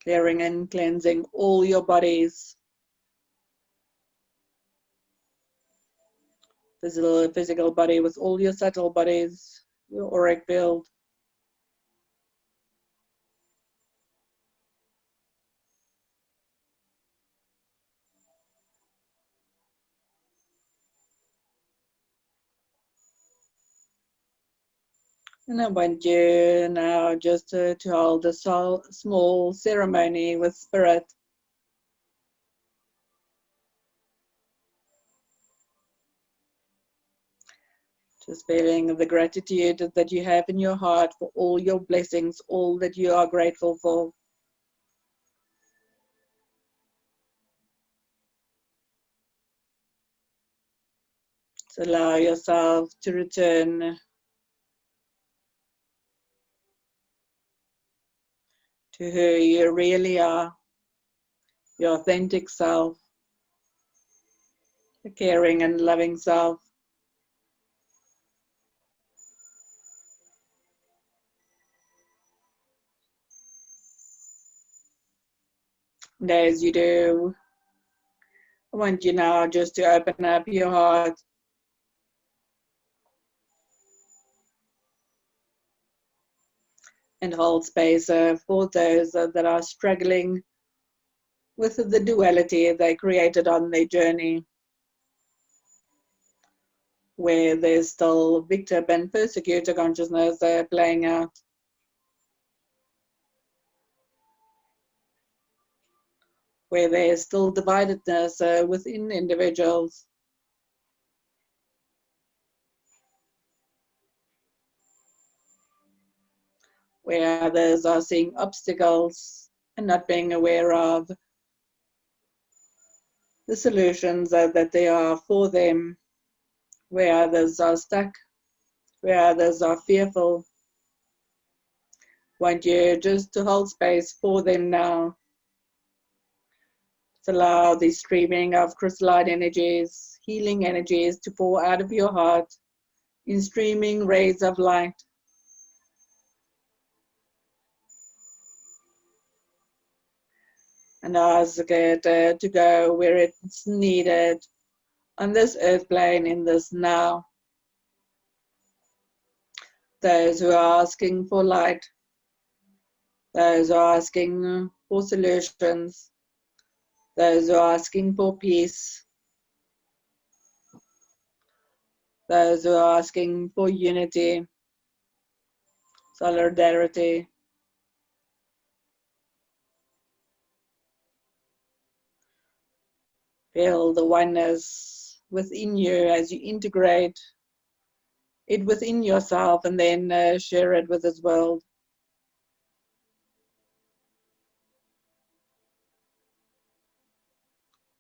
Clearing and cleansing all your bodies. Physical body with all your subtle bodies, your auric field. And I want you now just to hold a small ceremony with spirit. Just feeling the gratitude that you have in your heart for all your blessings, all that you are grateful for. So allow yourself to return to who you really are, your authentic self, the caring and loving self. And as you do, I want you now just to open up your heart and hold space for those that are struggling with the duality they created on their journey, where there's still victim and persecutor consciousness playing out. Where there's still dividedness within individuals. Where others are seeing obstacles and not being aware of the solutions that they are for them. Where others are stuck, where others are fearful. Want you just to hold space for them now. To allow the streaming of crystalline energies, healing energies to pour out of your heart in streaming rays of light. And ask it to go where it's needed on this earth plane in this now. Those who are asking for light, those who are asking for solutions, those who are asking for peace, those who are asking for unity, solidarity. Feel the oneness within you as you integrate it within yourself and then share it with this world.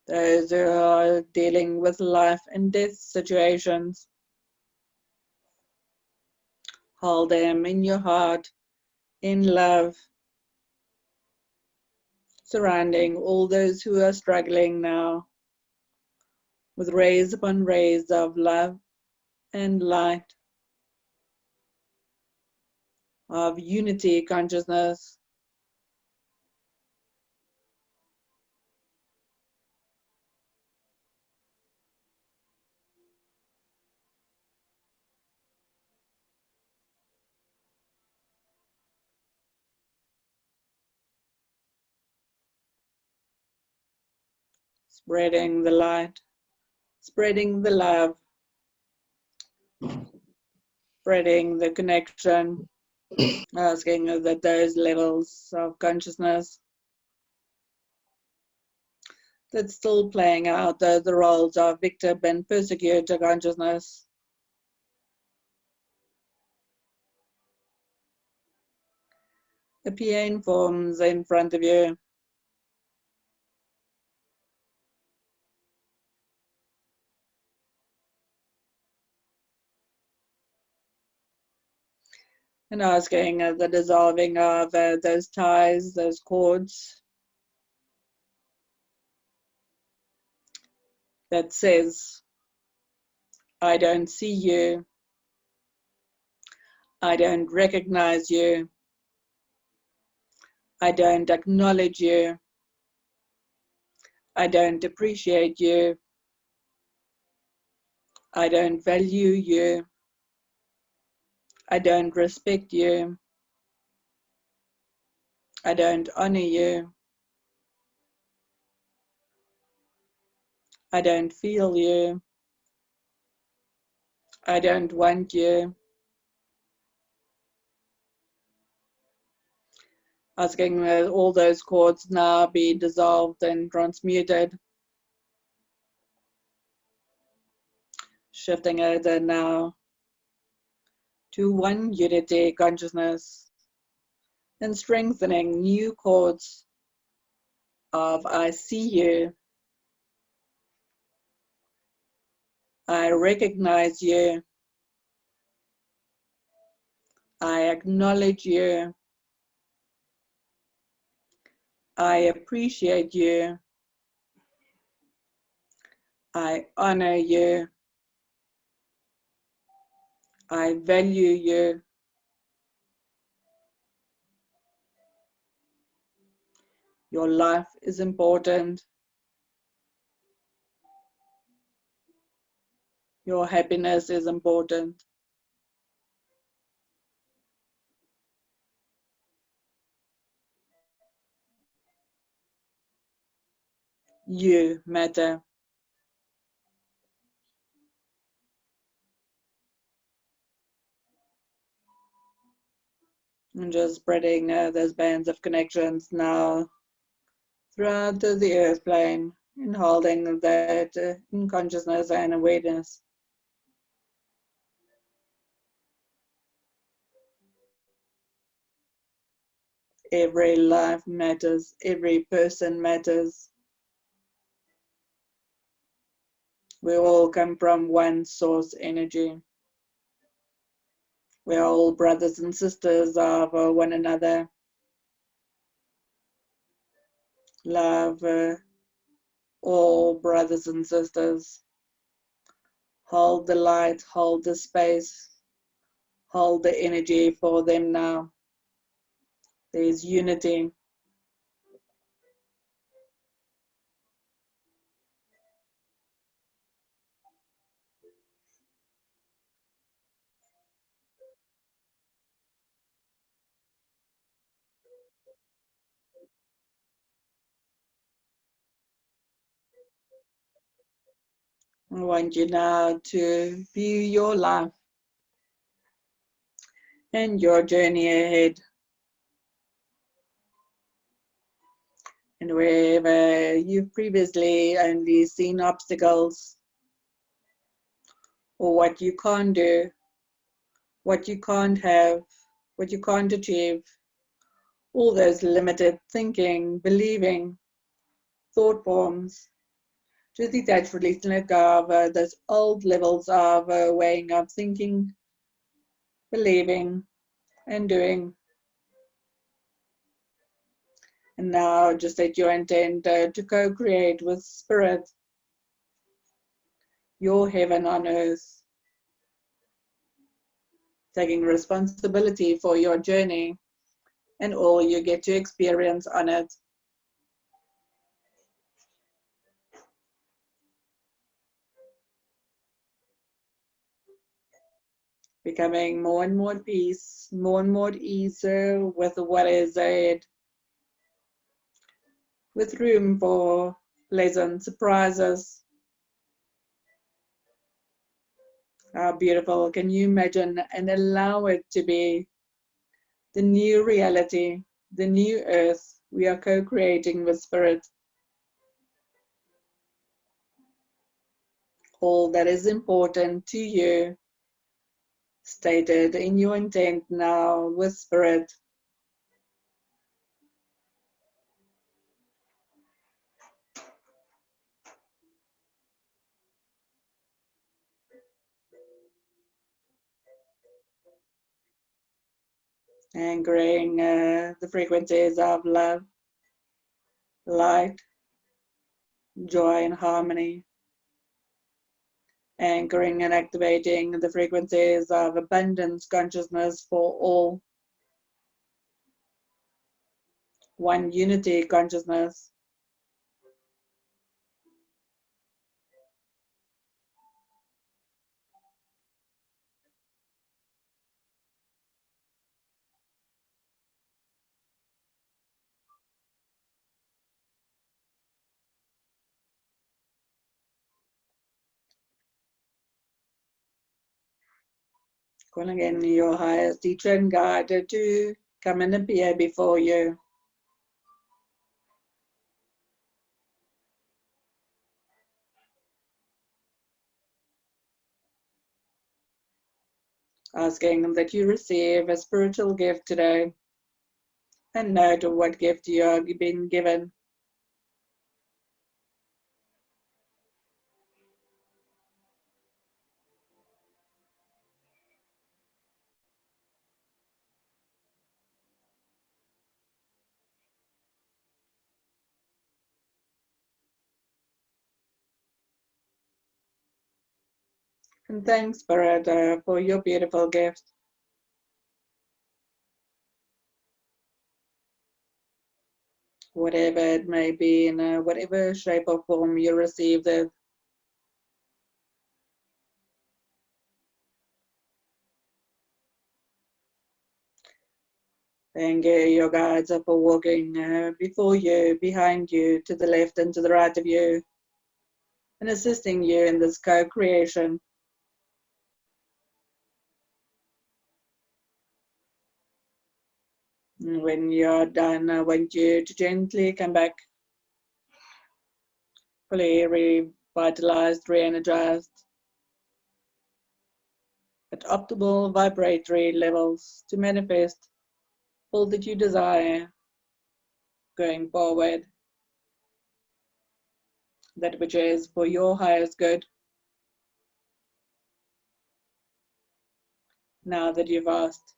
Those who are dealing with life and death situations, hold them in your heart, in love, surrounding all those who are struggling now with rays upon rays of love and light, of unity consciousness. Spreading the light, spreading the love, spreading the connection, Asking that those levels of consciousness that's still playing out the roles of victim and persecutor consciousness appear in forms in front of you. And asking the dissolving of those ties, those cords that says, I don't see you, I don't recognize you, I don't acknowledge you, I don't appreciate you, I don't value you, I don't respect you, I don't honor you, I don't feel you, I don't want you. Asking that all those cords now be dissolved and transmuted. Shifting it now to one unity consciousness and strengthening new cords of I see you, I recognize you, I acknowledge you, I appreciate you, I honor you, I value you. Your life is important. Your happiness is important. You matter. And just spreading those bands of connections now throughout the earth plane and holding that in consciousness and awareness. Every life matters, every person matters. We all come from one source energy. We're all brothers and sisters of one another. Love all brothers and sisters. Hold the light, hold the space, hold the energy for them now. There's unity. I want you now to view your life and your journey ahead. And wherever you've previously only seen obstacles or what you can't do, what you can't have, what you can't achieve, all those limited thinking, believing, thought forms, just detach, release, and let go of those old levels of weighing of thinking, believing, and doing. And now just set your intent to co-create with Spirit, your heaven on earth, taking responsibility for your journey and all you get to experience on it. Becoming more and more peace, more and more ease with what is ahead, with room for pleasant surprises. How beautiful can you imagine and allow it to be the new reality, the new earth we are co-creating with Spirit. All that is important to you, stated in your intent now with Spirit. Anchoring the frequencies of love, light, joy and harmony. Anchoring and activating the frequencies of abundance consciousness for all. One unity consciousness. Calling in your highest teacher and guide to come and appear before you. Asking that you receive a spiritual gift today and note what gift you are being given. And thanks, Spirit, for your beautiful gift. Whatever it may be, in whatever shape or form you received it. Thank you, your guides, for walking before you, behind you, to the left and to the right of you, and assisting you in this co-creation. When you're done, I want you to gently come back, fully revitalized, re-energized, at optimal vibratory levels to manifest all that you desire going forward, that which is for your highest good. Now that you've asked,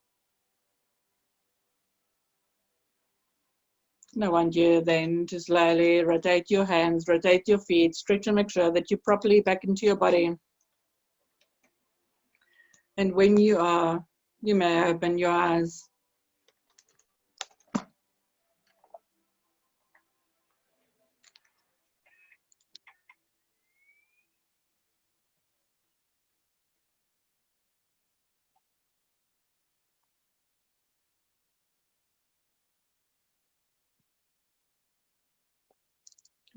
I want you then to slowly rotate your hands, rotate your feet, stretch and make sure that you're properly back into your body. And when you are, you may open your eyes.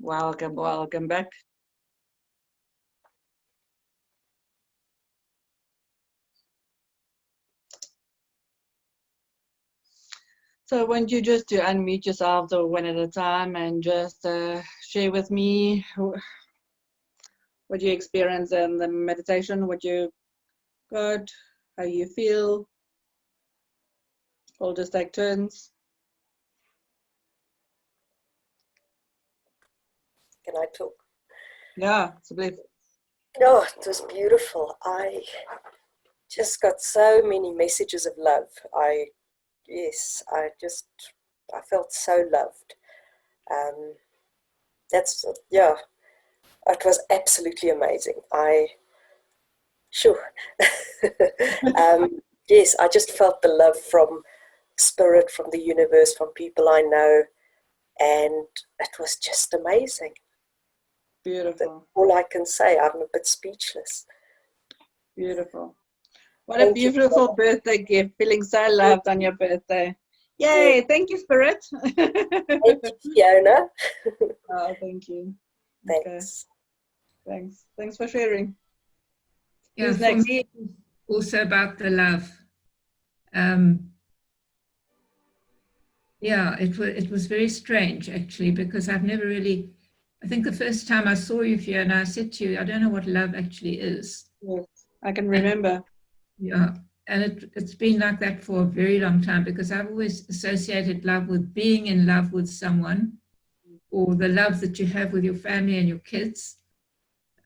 Welcome, welcome back. So I want you just to unmute yourselves one at a time and just share with me what you experience in the meditation, what you got, how you feel. We'll just take turns. Can I talk? Yeah, it's a bliss. Oh, it was beautiful. I just got so many messages of love. I felt so loved. It was absolutely amazing. Yes, I just felt the love from Spirit, from the universe, from people I know, and it was just amazing. Beautiful. That's all I can say. I'm a bit speechless. Beautiful. What a beautiful birthday gift, feeling so loved on your birthday. Yay, yeah. Thank you, Spirit. Thank you, Fiona. Oh, thank you. Thanks. Okay. Thanks for sharing. Yeah, Who's for next? me, also about the love. Yeah, it was very strange actually, because I've never really, I think the first time I saw you, Fiona, I said to you, I don't know what love actually is. Yes, I can remember. Yeah, and it's been like that for a very long time, because I've always associated love with being in love with someone, or the love that you have with your family and your kids.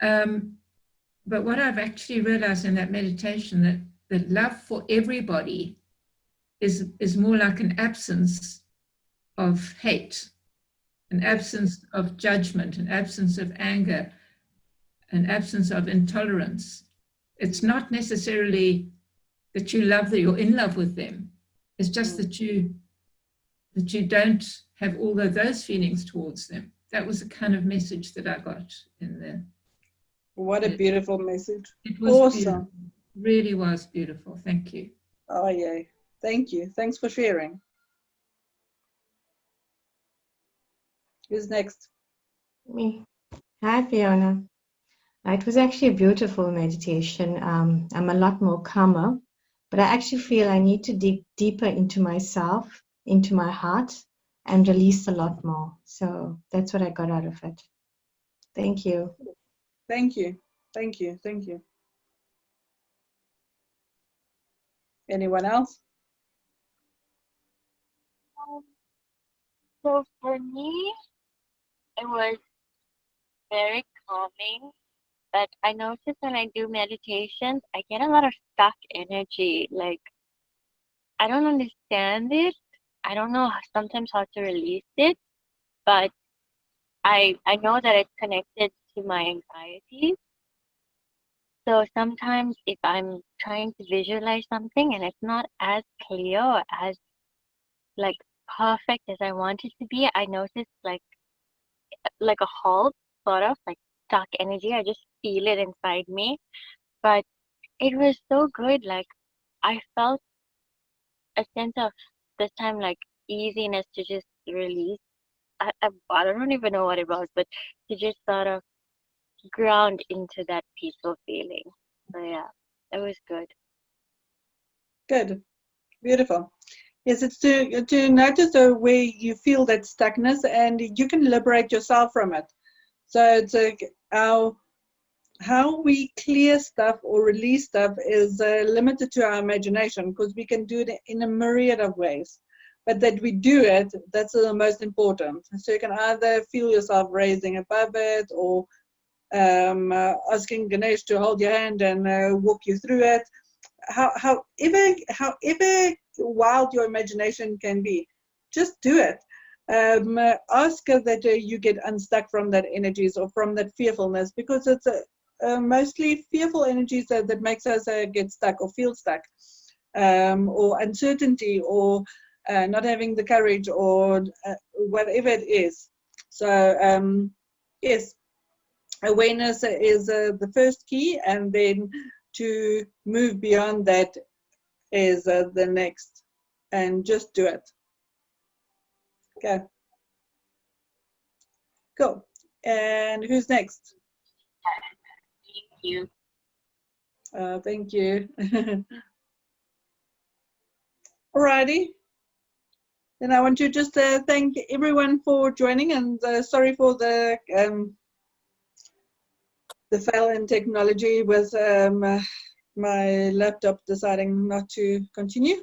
But what I've actually realized in that meditation, that love for everybody is more like an absence of hate, an absence of judgment, an absence of anger, an absence of intolerance. It's not necessarily that you love them, you're in love with them. It's just that you don't have all of those feelings towards them. That was the kind of message that I got in there. What a beautiful message. It was Awesome. beautiful. Really was beautiful. Thank you. Oh, yay. Thank you. Thanks for sharing. Who's next? Me. Hi, Fiona. It was actually a beautiful meditation. I'm a lot more calmer, but I actually feel I need to dig deeper into myself, into my heart, and release a lot more. So that's what I got out of it. Thank you. Thank you. Thank you. Thank you. Anyone else? So for me, it was very calming. But I notice when I do meditations, I get a lot of stuck energy. Like, I don't understand it. I don't know sometimes how to release it, but I know that it's connected to my anxiety. So sometimes if I'm trying to visualize something and it's not as clear or as like perfect as I want it to be, I notice like a halt, sort of like stuck energy. I just feel it inside me. But it was so good. Like I felt a sense of this time like easiness to just release. I don't even know what it was, but to just sort of ground into that peaceful feeling. So yeah, it was good. Good. Beautiful. Yes, it's to notice where you feel that stuckness, and you can liberate yourself from it. So it's how we clear stuff or release stuff is limited to our imagination, because we can do it in a myriad of ways. But that we do it, that's the most important. So you can either feel yourself raising above it, or asking Ganesh to hold your hand and walk you through it. However wild your imagination can be, just do it. Ask that you get unstuck from that energies or from that fearfulness, because it's mostly fearful energies that makes us get stuck or feel stuck, or uncertainty, or not having the courage, or whatever it is. So yes, awareness is the first key, and then to move beyond that is the next, and just do it. Okay, cool. And who's next? Thank you. Thank you. Alrighty. Then I want to just thank everyone for joining, and sorry for the fail in technology with my laptop deciding not to continue.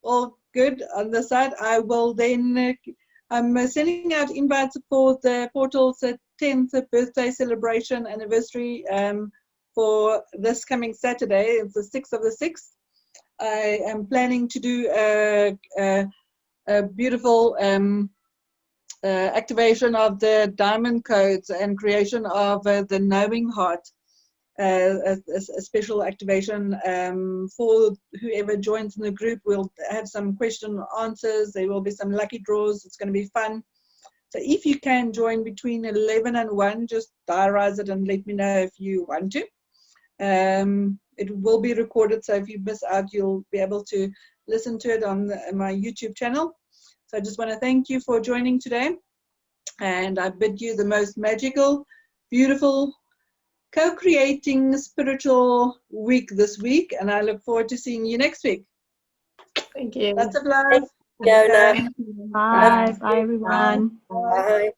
All good on the side. I will then, I'm sending out invites for the Portal's 10th birthday celebration anniversary for this coming Saturday. It's the 6th of the 6th. I am planning to do a beautiful activation of the diamond codes and creation of the knowing heart. A special activation for whoever joins in the group. We'll have some question and answers. There will be some lucky draws. It's going to be fun. So if you can join between 11 and 1, just diarize it and let me know if you want to. It will be recorded, so if you miss out, you'll be able to listen to it on my YouTube channel. So I just want to thank you for joining today, and I bid you the most magical, beautiful, co-creating spiritual week this week, and I look forward to seeing you next week. Thank you. Lots of love. Thank you, Fiona. Thank you. Bye. Bye, everyone. Bye. Bye.